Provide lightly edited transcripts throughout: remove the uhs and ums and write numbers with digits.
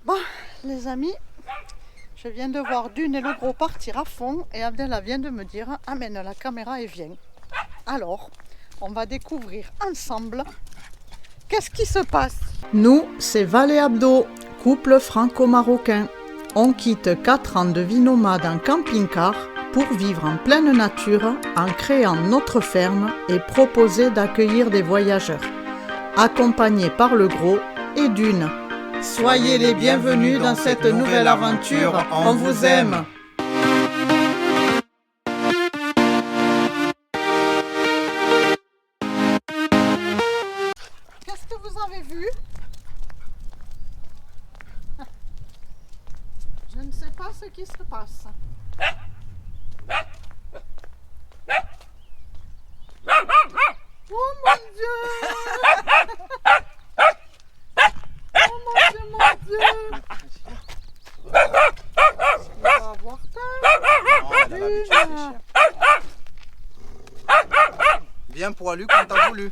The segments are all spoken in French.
Bon, les amis, je viens de voir Dune et le gros partir à fond et Abdella vient de me dire amène la caméra et viens. Alors, on va découvrir ensemble qu'est-ce qui se passe. Nous, c'est Val et Abdo, couple franco-marocain. On quitte 4 ans de vie nomade en camping-car pour vivre en pleine nature en créant notre ferme et proposer d'accueillir des voyageurs. Accompagnés par le gros et Dune. Soyez les bienvenus dans cette nouvelle aventure, on vous aime. Qu'est-ce que vous avez vu? Je ne sais pas ce qui se passe. Oh mon Dieu! Oh mon Dieu, mon Dieu! Il va avoir peur. Oh, elle a l'habitude, les chiens. Viens poilu quand t'as voulu.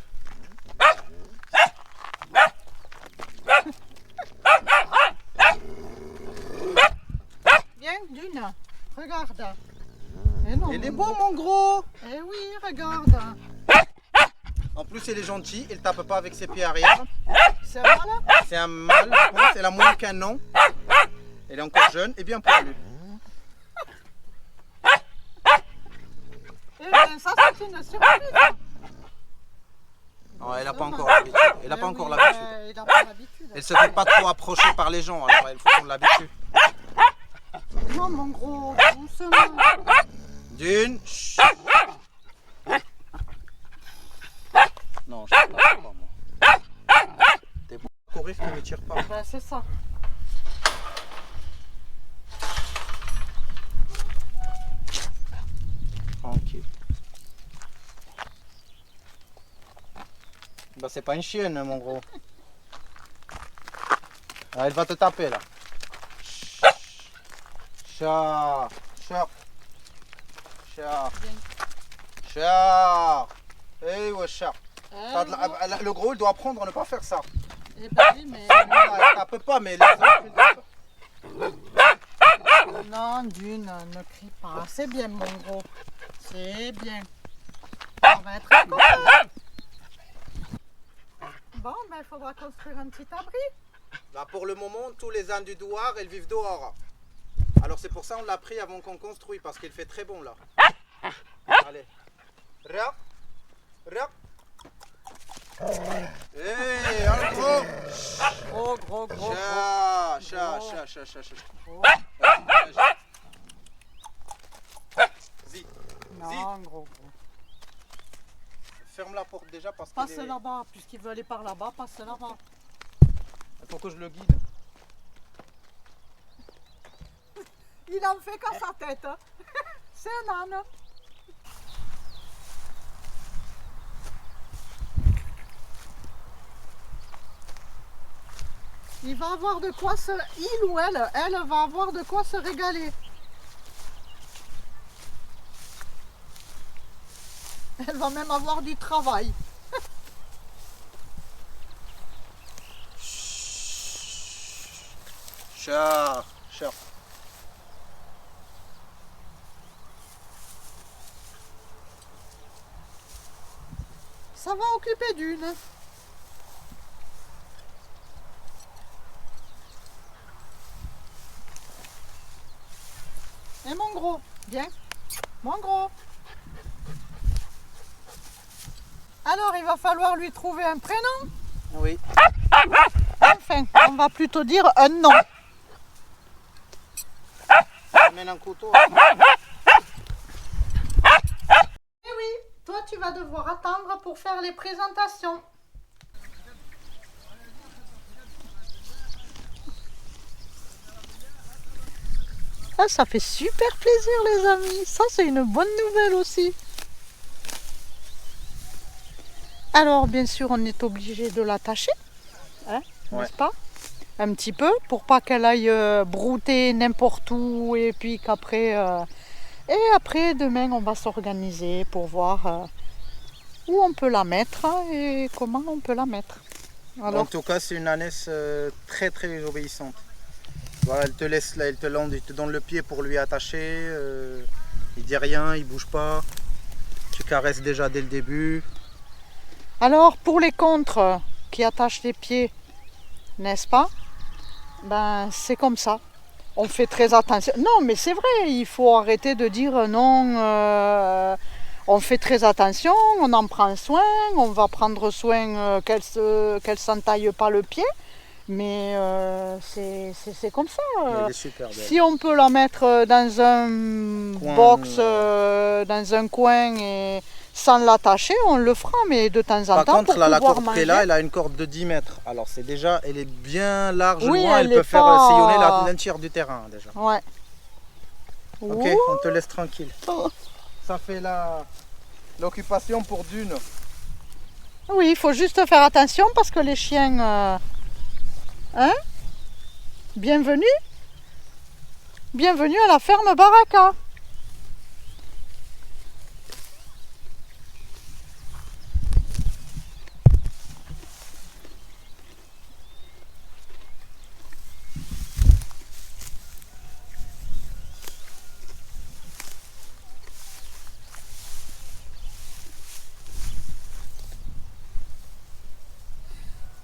Viens, Dune, regarde. Eh non, Il est beau mon gros. Eh oui, regarde. En plus il est gentil, il tape pas avec ses pieds arrière. C'est vrai là? C'est un mâle, je pense. Elle a moins qu'un an. Elle est encore jeune et bien poilue. Eh bien, ça c'est une surprise. Non, elle n'a pas encore l'habitude. Elle n'a pas encore l'habitude. Il n'a pas l'habitude. Elle se fait pas trop approcher par les gens, alors il faut qu'on l'habitue. Non, mon gros, doucement. Dune. Chut. Non, je ne peux pas moi. T'es bon à courir, tu ne me tires pas. Ben, c'est ça. Tranquille. Bah c'est pas une chienne mon gros. Ah, elle va te taper là. Chat. Chat. Chat. Chat. Eh ouais chat. Le gros il doit apprendre à ne pas faire ça. Eh ben oui, mais... Elle tape pas mais les autres ils tapent. Non, Dune, ne crie pas. C'est bien, mon gros. C'est bien. On va être content. Bon, ben, il faudra construire un petit abri. Là, pour le moment, tous les ânes du douar, elles vivent dehors. Alors c'est pour ça qu'on l'a pris avant qu'on construise, parce qu'il fait très bon là. Allez. Ra. Ra. Hey, un gros. Gros. Chat. Gros. Zi. Non, gros. Ferme la porte déjà parce qu'il Passe est... là-bas, puisqu'il veut aller par là-bas, passe là-bas. Il faut que je le guide. Il en fait qu'à sa tête. C'est un âne. Il va avoir de quoi se... Il ou elle va avoir de quoi se régaler. Elle va même avoir du travail. Chat. Ça va occuper Dune. Et mon gros, viens. Mon gros. Alors, il va falloir lui trouver un prénom. Oui. Enfin, on va plutôt dire un nom. Amène un couteau. Eh oui, toi tu vas devoir attendre pour faire les présentations. Ah, ça fait super plaisir les amis. Ça c'est une bonne nouvelle aussi. Alors bien sûr on est obligé de l'attacher, hein, Ouais. n'est-ce pas? Un petit peu pour pas qu'elle aille brouter n'importe où et puis qu'après et après demain on va s'organiser pour voir où on peut la mettre et comment on peut la mettre. Alors, En tout cas c'est une ânesse très très obéissante. Voilà, elle te laisse là, elle te donne le pied pour lui attacher. Il dit rien, il bouge pas. Tu caresses déjà dès le début. Alors, pour les contres qui attachent les pieds, n'est-ce pas? Ben, c'est comme ça. On fait très attention. Non, mais c'est vrai, il faut arrêter de dire non. On fait très attention, on en prend soin, on va prendre soin qu'elle s'entaille pas le pied. Mais c'est comme ça. Mais elle est super belle. Si on peut la mettre dans un box, dans un coin et sans l'attacher, on le fera, mais de temps en Par temps, contre, pour là, la pouvoir corde manger. qu'elle a, elle a une corde de 10 mètres. Alors c'est déjà, elle est bien large, Oui, loin, elle elle peut est faire pas- sillonner l'un tiers du terrain déjà. Ouais. Ok, Ouh. on te laisse tranquille. Ça fait l'occupation pour Dune. Oui, il faut juste faire attention parce que les chiens... Hein? Bienvenue. Bienvenue à la ferme Baraka.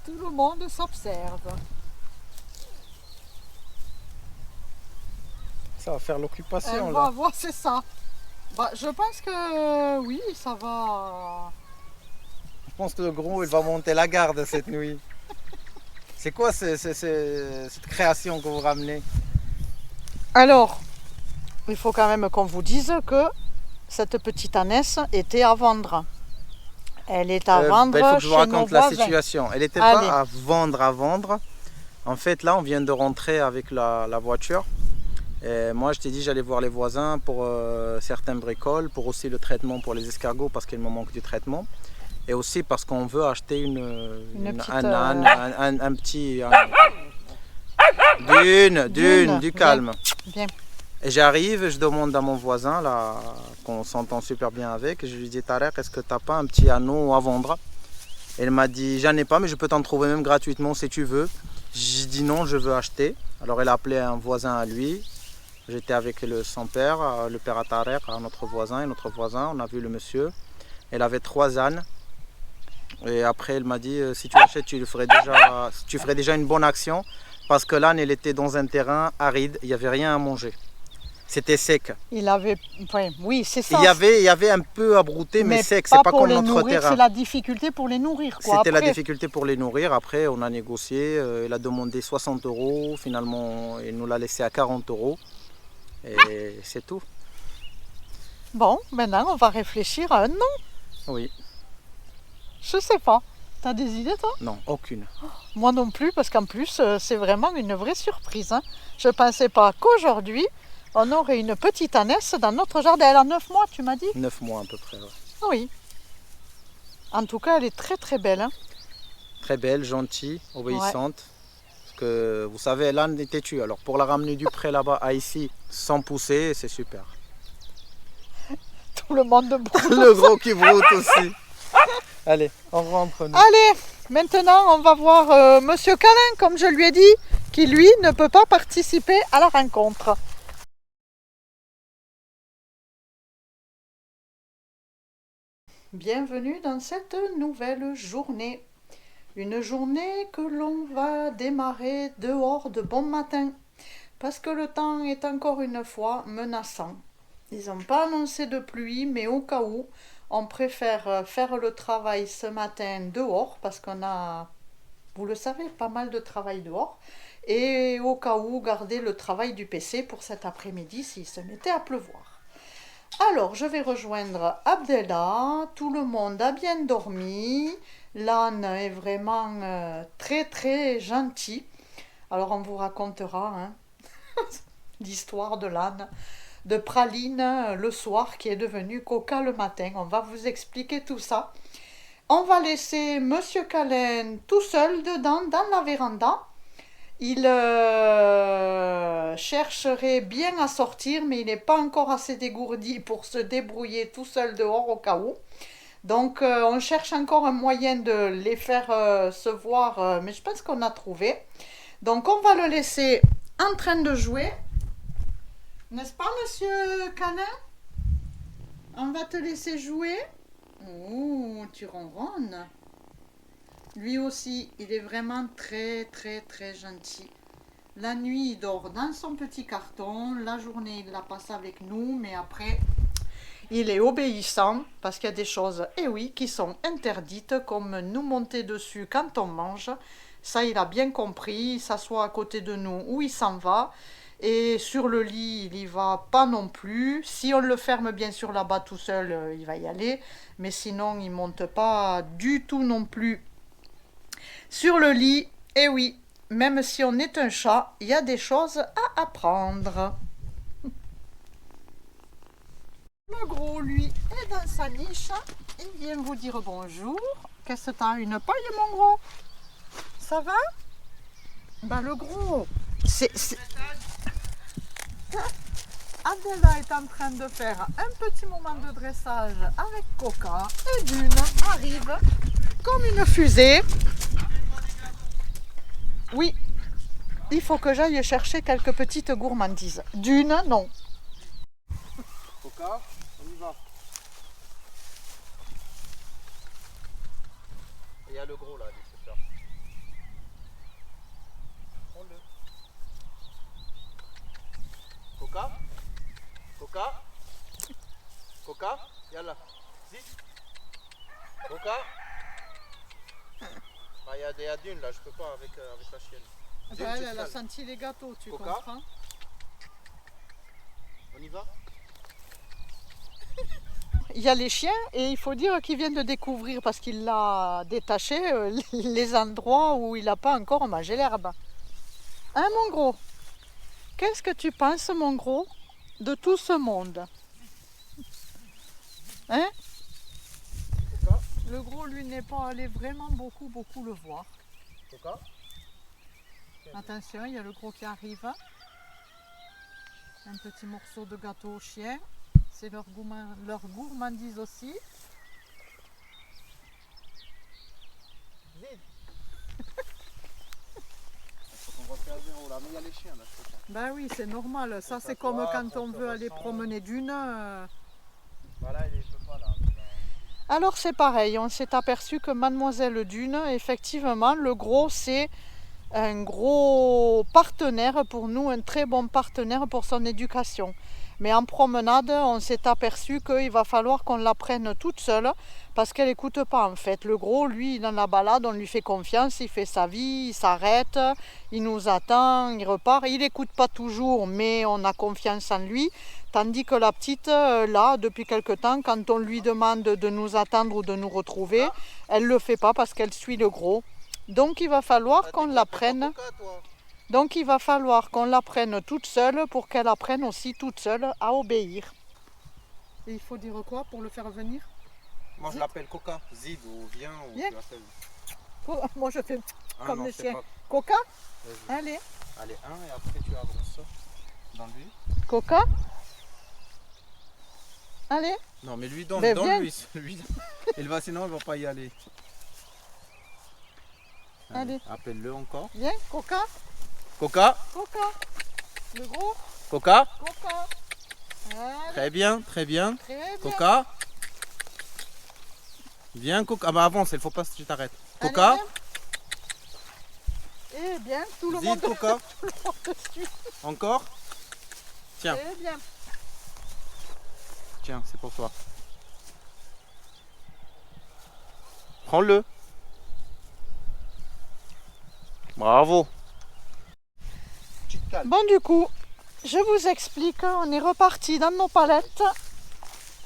Tout le monde s'observe. Ça va faire l'occupation Elle là. va voir, c'est ça. Bah, je pense que oui, ça va. Je pense que le gros, il va monter la garde cette nuit. C'est quoi cette création que vous ramenez? Alors, il faut quand même qu'on vous dise que cette petite ânesse était à vendre. Elle est à vendre Il faut que je vous chez nos raconte la voisins. situation. Elle n'était Allez. pas à vendre. En fait, là, on vient de rentrer avec la voiture. Et moi, je t'ai dit, j'allais voir les voisins pour certains bricoles, pour aussi le traitement pour les escargots parce qu'il me manque du traitement. Et aussi parce qu'on veut acheter petite, un âne, un petit... Du calme. Bien. Et j'arrive, je demande à mon voisin, là, qu'on s'entend super bien avec, et je lui dis, Tarek, est-ce que tu n'as pas un petit anneau à vendre? Elle m'a dit, j'en ai pas, mais je peux t'en trouver même gratuitement si tu veux. J'ai dit non, je veux acheter. Alors elle a appelé un voisin à lui. J'étais avec son père, le père à Tarek, notre voisin, et notre voisin, on a vu le monsieur. Elle avait 3 ânes. Et après, elle m'a dit, si tu achètes, tu ferais déjà une bonne action. Parce que l'âne, elle était dans un terrain aride, il n'y avait rien à manger. C'était sec. Il avait. Enfin, oui, c'est ça. Il y avait un peu à brouter, mais sec, c'est pas pour comme les notre nourrir, terrain. c'est la difficulté pour les nourrir. C'était la Après, difficulté pour les nourrir. Après, on a négocié. Il a demandé 60 euros. Finalement, il nous l'a laissé à 40 euros. Et c'est tout. bon, maintenant, on va réfléchir à un nom. Oui. Je sais pas. T'as des idées, toi? Non, aucune. Moi non plus, parce qu'en plus, c'est vraiment une vraie surprise. Hein. Je pensais pas qu'aujourd'hui, on aurait une petite ânesse dans notre jardin. Elle a 9 mois, tu m'as dit? 9 mois à peu près. Ouais. Oui. En tout cas, elle est très très belle. Hein. Très belle, gentille, obéissante. Parce que vous savez, l'âne est têtu. Alors pour la ramener du pré là-bas à ici, sans pousser, c'est super. Tout le monde broute. Le gros qui broute aussi. Allez, on rentre nous. Allez, maintenant, on va voir Monsieur Câlin, comme je lui ai dit, qui lui ne peut pas participer à la rencontre. Bienvenue dans cette nouvelle journée. Une journée que l'on va démarrer dehors de bon matin. Parce que le temps est encore une fois menaçant. Ils n'ont pas annoncé de pluie, mais au cas où, on préfère faire le travail ce matin dehors, parce qu'on a, vous le savez, pas mal de travail dehors. Et au cas où, garder le travail du PC pour cet après-midi s'il se mettait à pleuvoir. Alors, je vais rejoindre Abdellah. Tout le monde a bien dormi. L'âne est vraiment très très gentil. Alors, on vous racontera hein, l'histoire de l'âne, de Praline le soir qui est devenu Coca le matin. On va vous expliquer tout ça. On va laisser Monsieur Câlin tout seul dedans, dans la véranda. Il chercherait bien à sortir, mais il n'est pas encore assez dégourdi pour se débrouiller tout seul dehors au cas où. Donc on cherche encore un moyen de les faire se voir, mais je pense qu'on a trouvé. Donc on va le laisser en train de jouer. N'est-ce pas, monsieur Canin? On va te laisser jouer. Oh, tu ronronnes. Lui aussi, il est vraiment très gentil. La nuit, il dort dans son petit carton. La journée, il la passe avec nous. Mais après, il est obéissant parce qu'il y a des choses, eh oui, qui sont interdites, comme nous monter dessus quand on mange. Ça, il a bien compris. Il s'assoit à côté de nous ou il s'en va. Et sur le lit, il n'y va pas non plus. Si on le ferme bien sûr là-bas tout seul, il va y aller. Mais sinon, il ne monte pas du tout non plus sur le lit. Eh oui, même si on est un chat, il y a des choses à apprendre. Le gros, lui, est dans sa niche. Il vient vous dire bonjour. Qu'est-ce que t'as, une paille, mon gros? Ça va? Bah, le gros, Abdella est en train de faire un petit moment de dressage avec Coca et Dune arrive comme une fusée. Oui, il faut que j'aille chercher quelques petites gourmandises. Dune, non. Coca, on y va. Il y a le gros là, c'est ça. Prends-le. Coca, Coca, Coca, yalla. Si. Coca. Bah, il y a Dune là, je peux pas avec la chienne. Dune, Elle, tu te elle a calmes. senti les gâteaux, tu Coca. comprends? On y va. Il y a les chiens et il faut dire qu'ils viennent de découvrir, parce qu'il l'a détaché, les endroits où il n'a pas encore mangé l'herbe. Hein, mon gros? Qu'est-ce que tu penses, mon gros, de tout ce monde? Hein? Coca, Le gros, lui, n'est pas allé vraiment beaucoup le voir. Coca. Attention, il y a le gros qui arrive. Un petit morceau de gâteau au chien. C'est leur gourmandise aussi. Vite. Faut qu'on refait à zéro là, mais il y a les chiens là, je peux pas. Ben oui, c'est normal. Ça, Ça c'est comme doit, quand ça on se veut aller ressent. promener d'une. Voilà, il peut pas là. Alors c'est pareil, on s'est aperçu que Mademoiselle Dune, effectivement, le gros, c'est un gros partenaire pour nous, un très bon partenaire pour son éducation. Mais en promenade, on s'est aperçu qu'il va falloir qu'on la prenne toute seule parce qu'elle n'écoute pas en fait. Le gros, lui, dans la balade, on lui fait confiance, il fait sa vie, il s'arrête, il nous attend, il repart. Il n'écoute pas toujours, mais on a confiance en lui. Tandis que la petite, là, depuis quelque temps, quand on lui demande de nous attendre ou de nous retrouver, elle ne le fait pas parce qu'elle suit le gros. Donc il va falloir qu'on la prenne. Donc il va falloir qu'on la prenne toute seule pour qu'elle apprenne aussi toute seule à obéir. Et il faut dire quoi pour le faire venir? Moi je l'appelle Coca, Zid ou viens ou Viens. tu l'appelles. Moi je fais comme non, le c'est chien. pas- Coca? Vas-y. Allez. Allez, un et après tu avances dans lui. Coca? Allez. Non mais lui donne, Ben, donne viens. lui. Il va sinon il va pas y aller. Allez. Appelle-le encore. Viens, Coca. Coca, Coca. Le gros. Coca. Coca. Allez. Très bien, très bien. Très bien. Coca. Viens Coca. Ah bah avance, il faut pas que tu t'arrêtes. Allez, Coca. viens. Eh bien, tout le Zid monde Coca. tout le monde te suit. Encore. Tiens, Eh bien. tiens, c'est pour toi. Prends-le. Bravo. Tu te calmes. Bon, du coup, je vous explique, on est reparti dans nos palettes.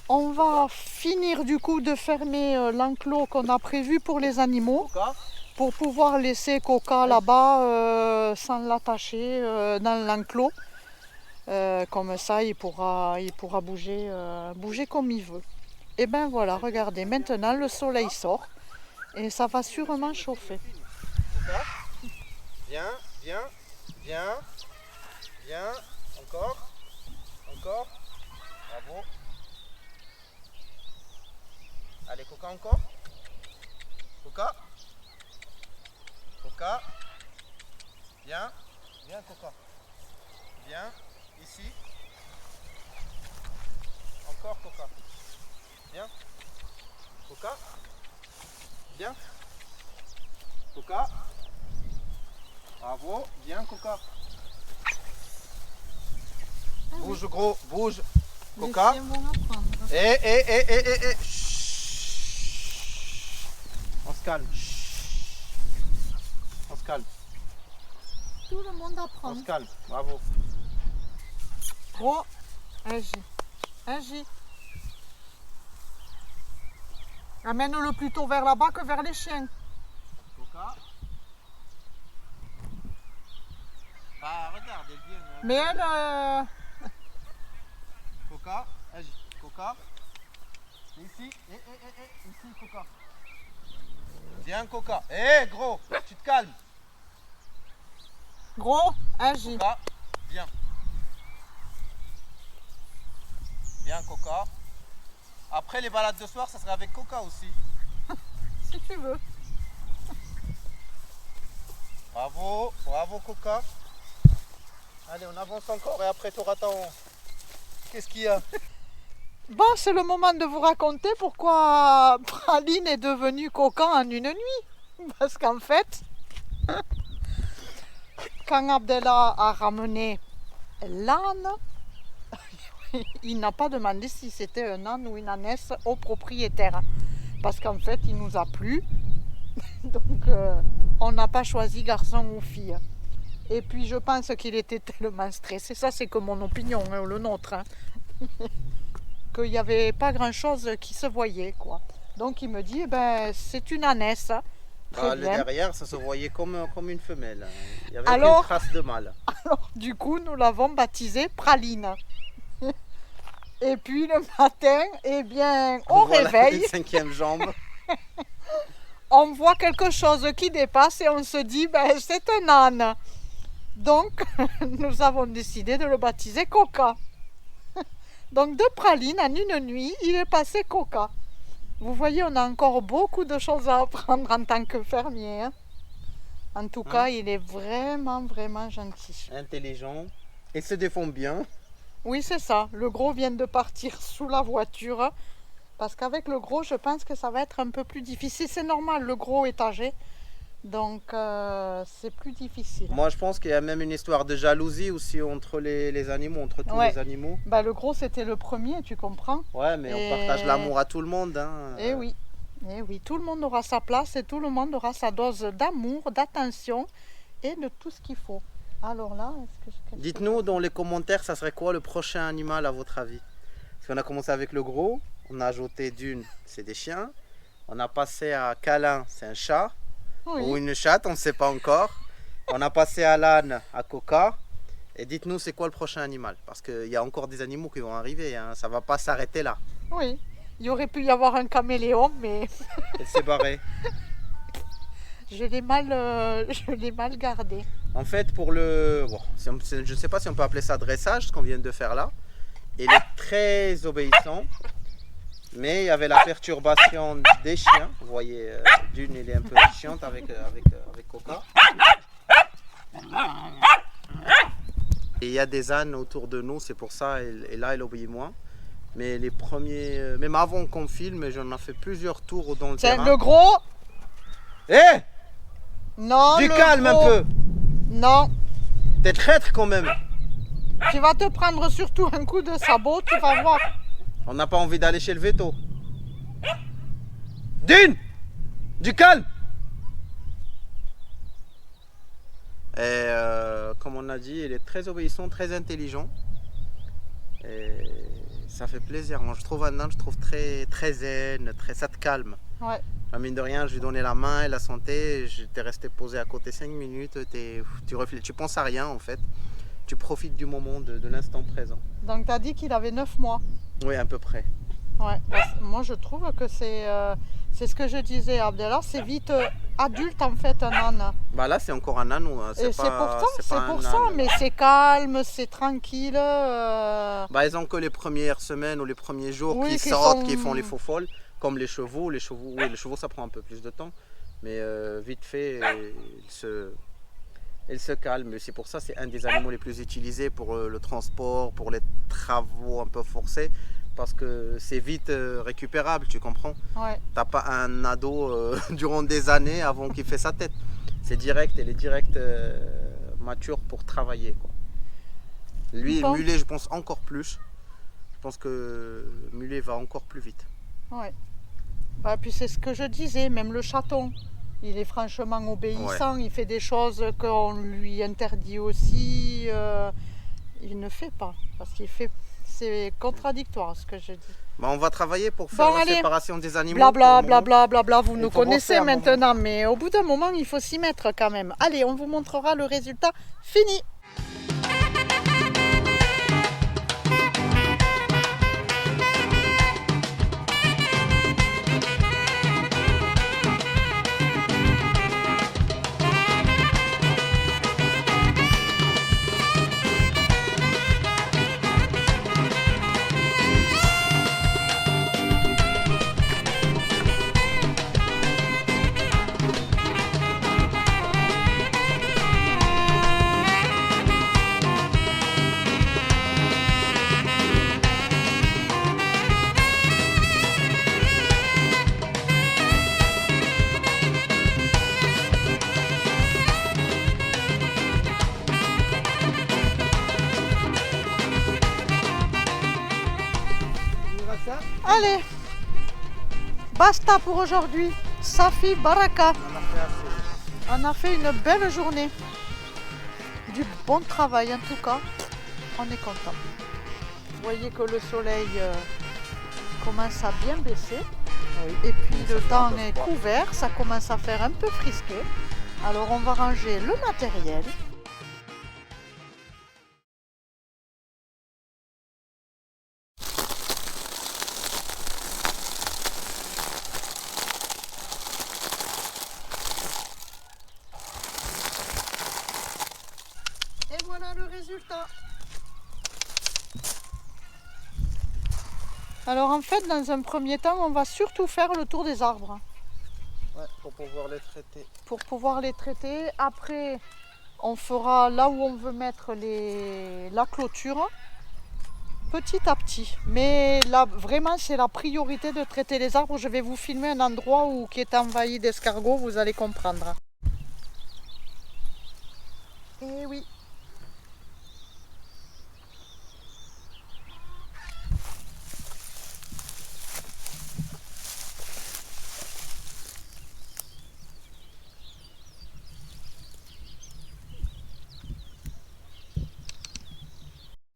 On va finir du coup de fermer l'enclos qu'on a prévu pour les animaux, Coca. pour pouvoir laisser Coca là-bas sans l'attacher dans l'enclos. Comme ça, il pourra bouger, bouger comme il veut. Et ben voilà, regardez, maintenant le soleil sort et ça va sûrement chauffer. Coca. Viens, viens, viens, viens. Encore, encore. Bravo. Allez, Coca encore. Coca. Coca. Viens, viens Coca. Viens, ici. Encore Coca. Viens. Coca. Viens. Coca. Bravo. Viens Coca. Bouge gros, bouge. Coca. Les chiens vont apprendre. Chut. On se calme. On se calme. Tout le monde apprend. On se calme. Bravo. Gros, agis. Agis. Amène-le plutôt vers là-bas que vers les chiens. Coca. Ah, regarde, elle vient. Mais elle... Coca, agis. Coca. Ici, ici, Coca. Viens, Coca. Gros, tu te calmes. Gros, agis. Coca, viens. Viens, Coca. Après les balades de soir, ça serait avec Coca aussi. Si tu veux. Bravo, bravo, Coca. Allez, on avance encore et après tu auras ton... Qu'est-ce qu'il y a? Bon, c'est le moment de vous raconter pourquoi Praline est devenue Coca en une nuit. Parce qu'en fait, quand Abdellah a ramené l'âne, il n'a pas demandé si c'était un âne ou une ânesse au propriétaire. Parce qu'en fait, il nous a plu. Donc, on n'a pas choisi garçon ou fille. Et puis, je pense qu'il était tellement stressé. Ça, c'est que mon opinion, hein, le nôtre. Hein. Qu'il n'y avait pas grand-chose qui se voyait, quoi. Donc, il me dit, eh ben, c'est une ânesse. Très Le bien. derrière, ça se voyait comme une femelle. Il y avait Alors- aucune trace de mâle. Alors, du coup, nous l'avons baptisée Praline. Et puis, le matin, eh bien, au Voilà, réveil, une cinquième jambe. on voit quelque chose qui dépasse et on se dit, ben, c'est un âne. Donc, nous avons décidé de le baptiser Coca. Donc, de Praline, en une nuit, il est passé Coca. Vous voyez, on a encore beaucoup de choses à apprendre en tant que fermier. Hein. En tout cas, il est vraiment, vraiment gentil. Intelligent. Et se défend bien. Oui, c'est ça. Le gros vient de partir sous la voiture. Parce qu'avec le gros, je pense que ça va être un peu plus difficile. C'est normal, le gros est âgé. Donc, c'est plus difficile. Moi, je pense qu'il y a même une histoire de jalousie aussi entre les animaux, entre tous Ouais. les animaux. Bah, le gros, c'était le premier, tu comprends? Ouais, mais Et- on partage l'amour à tout le monde. Hein. Eh oui. Eh oui, tout le monde aura sa place et tout le monde aura sa dose d'amour, d'attention et de tout ce qu'il faut. Alors là, est-ce que... Dites-nous dans les commentaires, ça serait quoi le prochain animal à votre avis? Parce qu'on a commencé avec le gros, on a ajouté Dune, c'est des chiens. On a passé à Câlin, c'est un chat. Oui. Ou une chatte, on ne sait pas encore. On a passé à l'âne, à Coca. Et dites-nous, c'est quoi le prochain animal? Parce qu'il y a encore des animaux qui vont arriver, hein. Ça ne va pas s'arrêter là. Oui. Il y aurait pu y avoir un caméléon, mais Elle s'est barrée. je l'ai mal gardé. En fait, pour le... Bon, je ne sais pas si on peut appeler ça dressage, ce qu'on vient de faire là. Il est très obéissant. Mais il y avait la perturbation des chiens. Vous voyez, Dune, il est un peu chiante avec Coca. Et il y a des ânes autour de nous, c'est pour ça, et là, il obéit moins. Mais les premiers, même avant qu'on filme, j'en ai fait plusieurs tours dans le Tiens, terrain. le gros. Hé, Non, du le calme gros. un peu. Non. T'es traître quand même. Tu vas te prendre surtout un coup de sabot, tu vas voir. On n'a pas envie d'aller chez le veto. Dune, du calme. Et comme on a dit, il est très obéissant, très intelligent. Et ça fait plaisir. Moi, je trouve un âne, je trouve très zen, ça te calme. Ouais. Mine de rien, je lui donnais la main et la santé. J'étais resté posé à côté 5 minutes. Tu penses à rien en fait. Tu profites du moment, de l'instant présent. Donc, tu as dit qu'il avait 9 mois. Oui, à peu près. Ouais. Moi, je trouve que c'est ce que je disais, Abdellah. C'est vite adulte, en fait, un âne. Bah là, c'est encore un âne. Et c'est pour ça, âne. mais c'est calme, c'est tranquille. Bah, ils ont que les premières semaines ou les premiers jours Oui, qui qui sortent, sont- qui font les faux folles, comme les chevaux. Oui, les chevaux, ça prend un peu plus de temps. Mais vite fait, Elle se calme. C'est pour ça c'est un des animaux les plus utilisés pour le transport, pour les travaux un peu forcés. Parce que c'est vite récupérable, tu comprends? Ouais. T'as pas un ado durant des années avant qu'il fait sa tête. C'est direct, elle est direct mature pour travailler, quoi. Lui, Bon. mulet, je pense encore plus. Je pense que mulet va encore plus vite. Ouais. Bah, puis c'est ce que je disais, même le chaton, il est franchement obéissant, il fait des choses qu'on lui interdit aussi, il ne fait pas, parce qu'il fait, c'est contradictoire ce que je dis. Bah, on va travailler pour faire la allez, séparation des animaux. blabla, blabla, blabla, vous Il nous faut connaissez bosser un moment. maintenant, mais au bout d'un moment, il faut s'y mettre quand même. Allez, on vous montrera le résultat fini. Allez, basta pour aujourd'hui. Safi Baraka. On a fait une belle journée. Du bon travail en tout cas. On est content. Vous voyez que le soleil commence à bien baisser. Oui. Et puis le temps est couvert. Ça commence à faire un peu frisquet. Alors on va ranger le matériel. Et voilà le résultat. Alors en fait, dans un premier temps, on va surtout faire le tour des arbres Ouais, pour pouvoir les traiter. pour pouvoir les traiter. Après, on fera là où on veut mettre la clôture petit à petit. Mais là, vraiment, c'est la priorité de traiter les arbres. Je vais vous filmer un endroit qui est envahi d'escargots, vous allez comprendre. Et oui.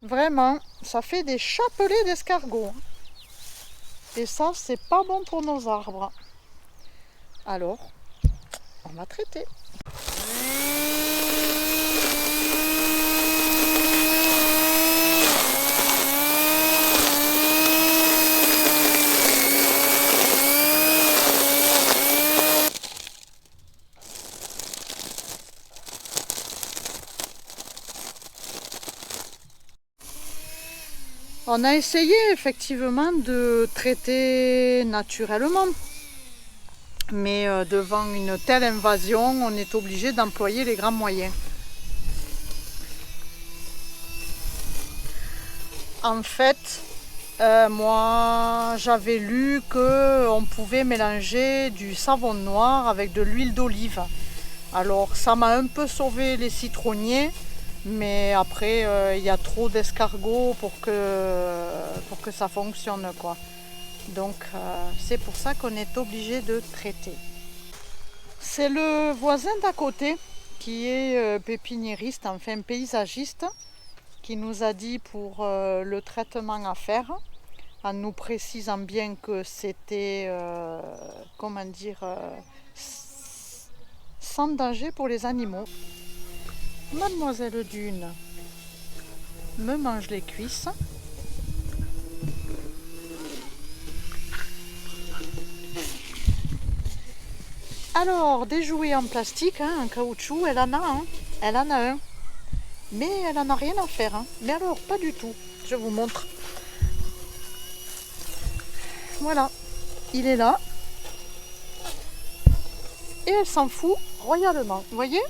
Vraiment, ça fait des chapelets d'escargots. Et ça, c'est pas bon pour nos arbres. Alors, on va traiter. On a essayé effectivement de traiter naturellement, mais devant une telle invasion, on est obligé d'employer les grands moyens. En fait, moi j'avais lu qu'on pouvait mélanger du savon noir avec de l'huile d'olive. Alors ça m'a un peu sauvé les citronniers. Mais après, il y a trop d'escargots pour que ça fonctionne, quoi. Donc, c'est pour ça qu'on est obligé de traiter. C'est le voisin d'à côté qui est pépiniériste, enfin paysagiste, qui nous a dit pour le traitement à faire, en nous précisant bien que c'était, comment dire, sans danger pour les animaux. Mademoiselle Dune me mange les cuisses. Alors, des jouets en plastique, hein, en caoutchouc, elle en a un. Elle en a un. Mais elle en a rien à faire. Hein. Mais alors, pas du tout. Je vous montre. Voilà. Il est là. Et elle s'en fout royalement. Vous voyez ?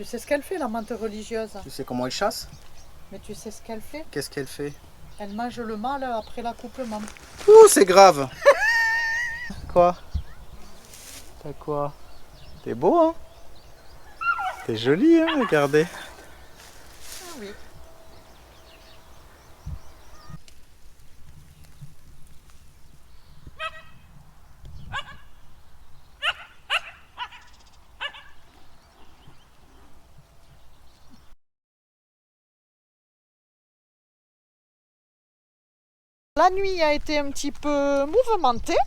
Tu sais ce qu'elle fait, la menthe religieuse? Tu sais comment elle chasse? Mais tu sais ce qu'elle fait? Qu'est-ce qu'elle fait? Elle mange le mâle après l'accouplement. Ouh, c'est grave. Quoi? T'as quoi? T'es beau, hein? T'es joli, hein? Regardez. Ah oui. La nuit a été un petit peu mouvementée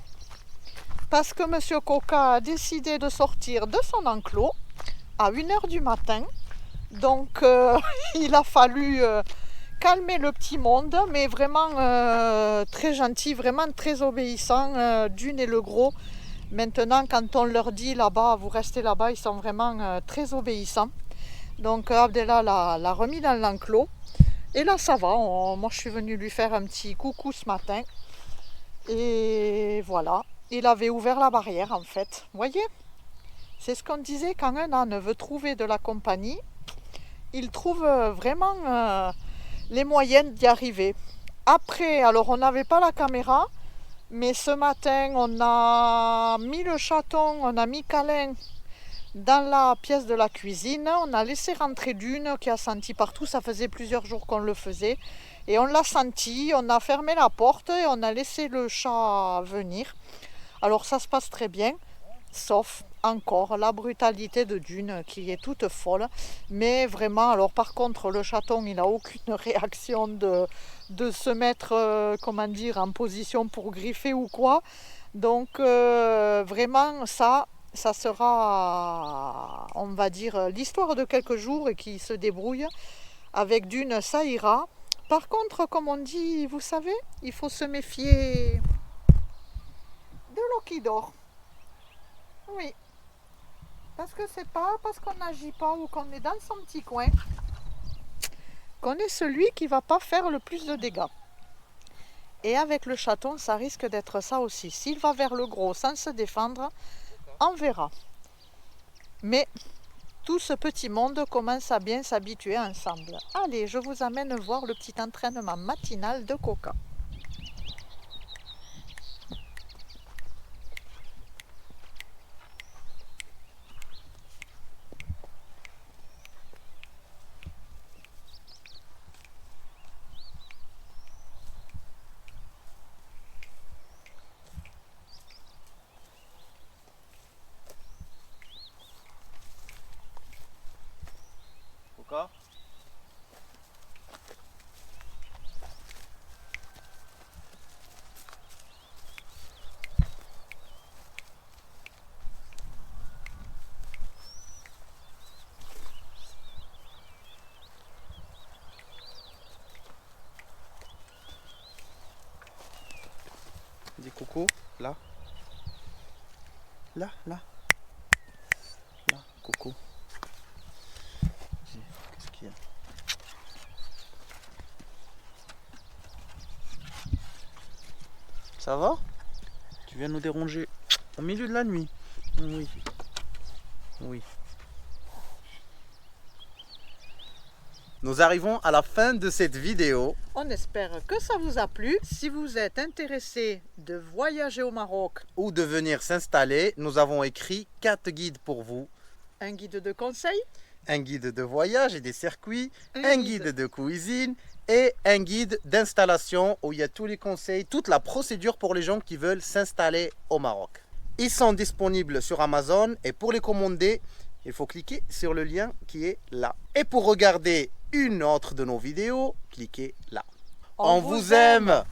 parce que Monsieur Coca a décidé de sortir de son enclos à 1h du matin. Donc il a fallu calmer le petit monde, mais vraiment très gentil, vraiment très obéissant, Dune et le gros. Maintenant, quand on leur dit là-bas, vous restez là-bas, ils sont vraiment très obéissants. Donc Abdella l'a remis dans l'enclos. Et là, ça va. Moi, je suis venue lui faire un petit coucou ce matin. Et voilà. Il avait ouvert la barrière, en fait. Vous voyez? C'est ce qu'on disait, quand un âne veut trouver de la compagnie, il trouve vraiment les moyens d'y arriver. Après, alors on n'avait pas la caméra, mais ce matin, on a mis le chaton, on a mis Câlin dans la pièce de la cuisine. On a laissé rentrer Dune qui a senti partout, ça faisait plusieurs jours qu'on le faisait. Et on l'a senti, on a fermé la porte et on a laissé le chat venir. Alors ça se passe très bien, sauf encore la brutalité de Dune qui est toute folle. Mais vraiment, alors par contre, le chaton, il n'a aucune réaction de se mettre, comment dire, en position pour griffer ou quoi. Donc vraiment, ça sera, on va dire, l'histoire de quelques jours et qui se débrouille. Avec Dune, ça ira. Par contre, comme on dit, vous savez, il faut se méfier de l'eau qui dort. Oui. Parce que c'est pas parce qu'on n'agit pas ou qu'on est dans son petit coin qu'on est celui qui va pas faire le plus de dégâts. Et avec le chaton, ça risque d'être ça aussi. S'il va vers le gros sans se défendre, on verra. Mais tout ce petit monde commence à bien s'habituer ensemble. Allez, je vous amène voir le petit entraînement matinal de Coca. Coca? Dis coucou, là. Là, là. Là, coucou. Qu'est-ce qu'il y a? Ça va? Tu viens nous déranger au milieu de la nuit? Oui. Oui. Nous arrivons à la fin de cette vidéo. On espère que ça vous a plu. Si vous êtes intéressé de voyager au Maroc ou de venir s'installer, nous avons écrit 4 guides pour vous. Un guide de conseil, un guide de voyage et des circuits, un guide de cuisine et un guide d'installation où il y a tous les conseils, toute la procédure pour les gens qui veulent s'installer au Maroc. Ils sont disponibles sur Amazon et pour les commander, il faut cliquer sur le lien qui est là. Et pour regarder une autre de nos vidéos, cliquez là. On vous aime!